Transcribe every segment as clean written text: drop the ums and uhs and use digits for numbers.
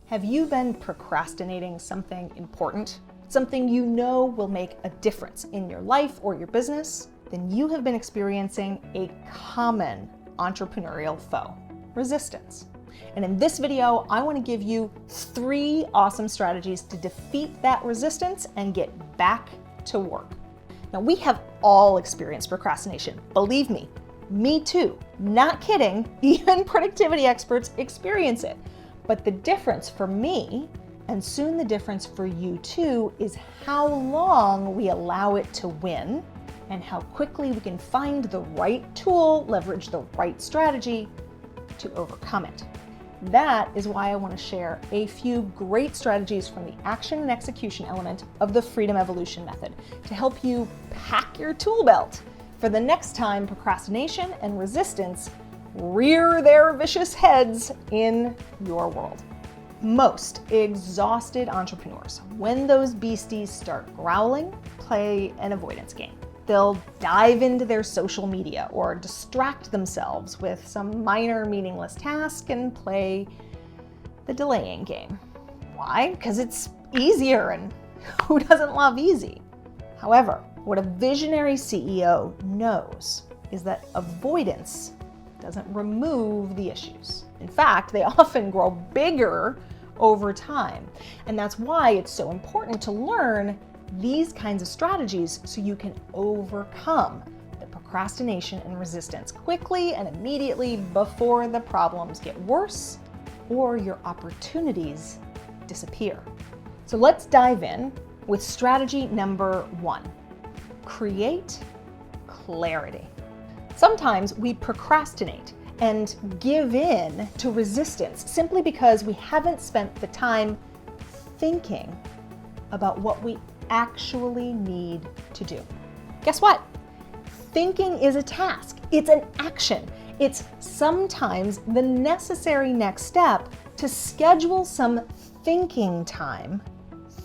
Have you been procrastinating something important? Something you know will make a difference in your life or your business? Then you have been experiencing a common entrepreneurial foe, resistance. And in this video, I want to give you 3 awesome strategies to defeat that resistance and get back to work. Now, we have all experienced procrastination. Believe me too. Not kidding, even productivity experts experience it. But the difference for me, and soon the difference for you too, is how long we allow it to win and how quickly we can find the right tool, leverage the right strategy to overcome it. That is why I want to share a few great strategies from the action and execution element of the Freedom Evolution method to help you pack your tool belt for the next time procrastination and resistance rear their vicious heads in your world. Most exhausted entrepreneurs, when those beasties start growling, play an avoidance game. They'll dive into their social media or distract themselves with some minor meaningless task and play the delaying game. Why? Because it's easier, and who doesn't love easy? However, what a visionary CEO knows is that avoidance doesn't remove the issues. In fact, they often grow bigger over time. And that's why it's so important to learn these kinds of strategies so you can overcome the procrastination and resistance quickly and immediately before the problems get worse or your opportunities disappear. So let's dive in with strategy number 1. Create clarity. Sometimes we procrastinate and give in to resistance simply because we haven't spent the time thinking about what we actually need to do. Guess what? Thinking is a task. It's an action. It's sometimes the necessary next step to schedule some thinking time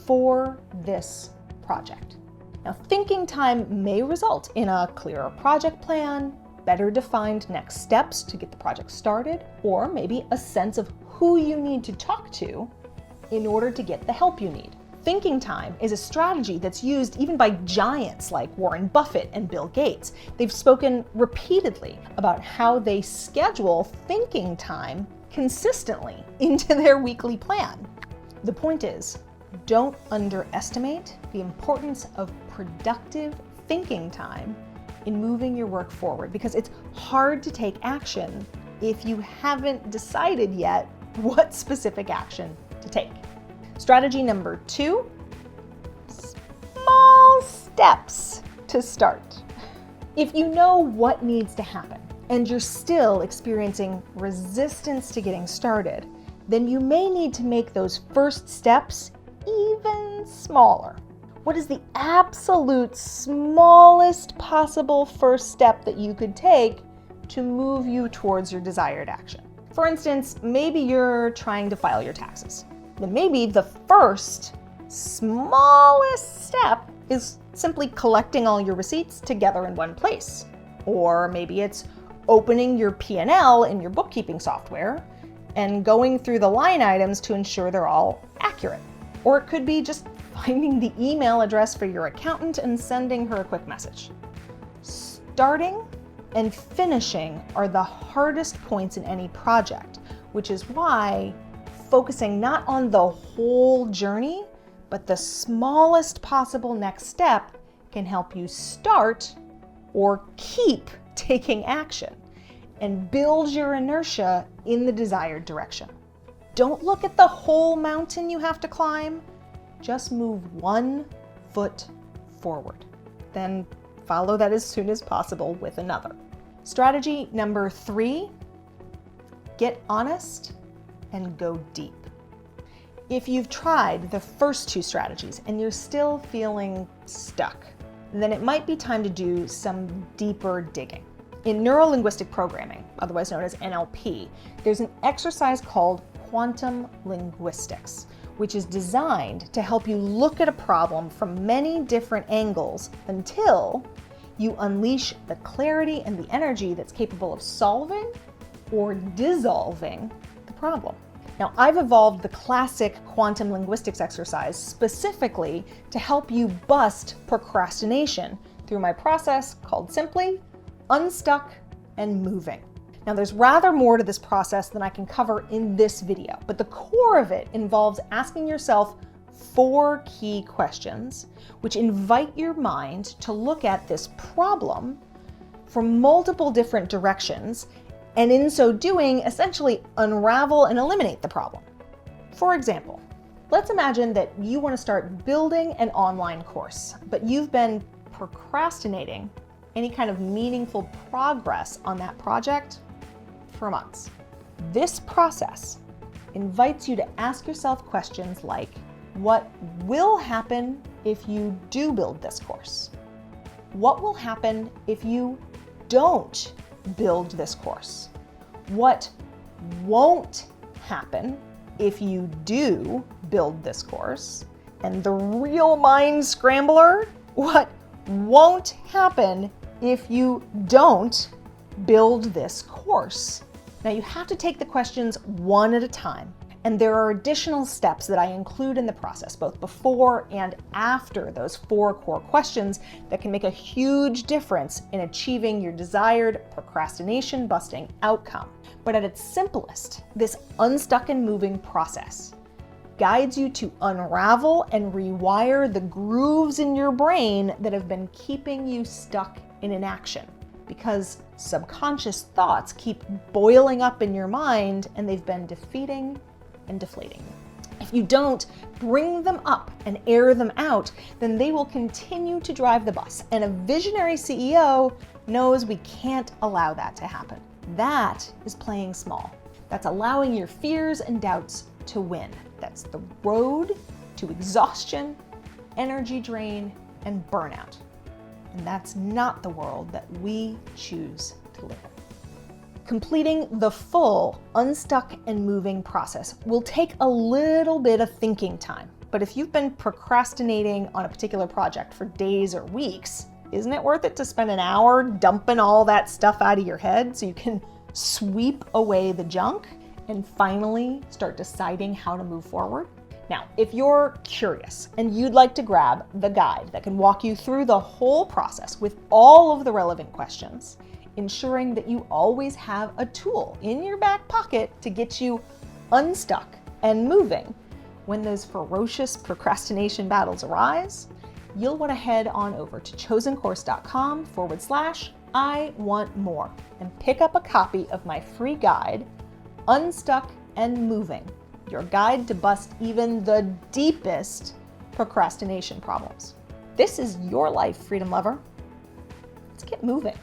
for this project. Now, thinking time may result in a clearer project plan, better defined next steps to get the project started, or maybe a sense of who you need to talk to in order to get the help you need. Thinking time is a strategy that's used even by giants like Warren Buffett and Bill Gates. They've spoken repeatedly about how they schedule thinking time consistently into their weekly plan. The point is, don't underestimate the importance of productive thinking time in moving your work forward, because it's hard to take action if you haven't decided yet what specific action to take. Strategy number 2, small steps to start. If you know what needs to happen and you're still experiencing resistance to getting started, then you may need to make those first steps even smaller. What is the absolute smallest possible first step that you could take to move you towards your desired action? For instance, maybe you're trying to file your taxes. Then maybe the first smallest step is simply collecting all your receipts together in one place. Or maybe it's opening your P&L in your bookkeeping software and going through the line items to ensure they're all accurate. Or it could be just finding the email address for your accountant and sending her a quick message. Starting and finishing are the hardest points in any project, which is why focusing not on the whole journey, but the smallest possible next step can help you start or keep taking action and build your inertia in the desired direction. Don't look at the whole mountain you have to climb. Just move 1 foot forward. Then follow that as soon as possible with another. Strategy number 3, get honest and go deep. If you've tried the first 2 strategies and you're still feeling stuck, then it might be time to do some deeper digging. In neuro-linguistic programming, otherwise known as NLP, there's an exercise called quantum linguistics, which is designed to help you look at a problem from many different angles until you unleash the clarity and the energy that's capable of solving or dissolving the problem. Now, I've evolved the classic quantum linguistics exercise specifically to help you bust procrastination through my process called simply Unstuck and Moving. Now, there's rather more to this process than I can cover in this video, but the core of it involves asking yourself 4 key questions, which invite your mind to look at this problem from multiple different directions, and in so doing, essentially unravel and eliminate the problem. For example, let's imagine that you want to start building an online course, but you've been procrastinating any kind of meaningful progress on that project for months. This process invites you to ask yourself questions like, what will happen if you do build this course? What will happen if you don't build this course? What won't happen if you do build this course? And the real mind scrambler, what won't happen if you don't build this course? Now, you have to take the questions one at a time, and there are additional steps that I include in the process, both before and after those 4 core questions, that can make a huge difference in achieving your desired procrastination-busting outcome. But at its simplest, this Unstuck and Moving process guides you to unravel and rewire the grooves in your brain that have been keeping you stuck in inaction, because subconscious thoughts keep boiling up in your mind and they've been defeating and deflating. If you don't bring them up and air them out, then they will continue to drive the bus. And a visionary CEO knows we can't allow that to happen. That is playing small. That's allowing your fears and doubts to win. That's the road to exhaustion, energy drain, and burnout. And that's not the world that we choose to live in. Completing the full Unstuck and Moving process will take a little bit of thinking time, but if you've been procrastinating on a particular project for days or weeks, isn't it worth it to spend an hour dumping all that stuff out of your head so you can sweep away the junk and finally start deciding how to move forward? Now, if you're curious and you'd like to grab the guide that can walk you through the whole process with all of the relevant questions, ensuring that you always have a tool in your back pocket to get you unstuck and moving when those ferocious procrastination battles arise, you'll want to head on over to chosencourse.com/I want more and pick up a copy of my free guide, Unstuck and Moving, your guide to bust even the deepest procrastination problems. This is your life, freedom lover. Let's get moving.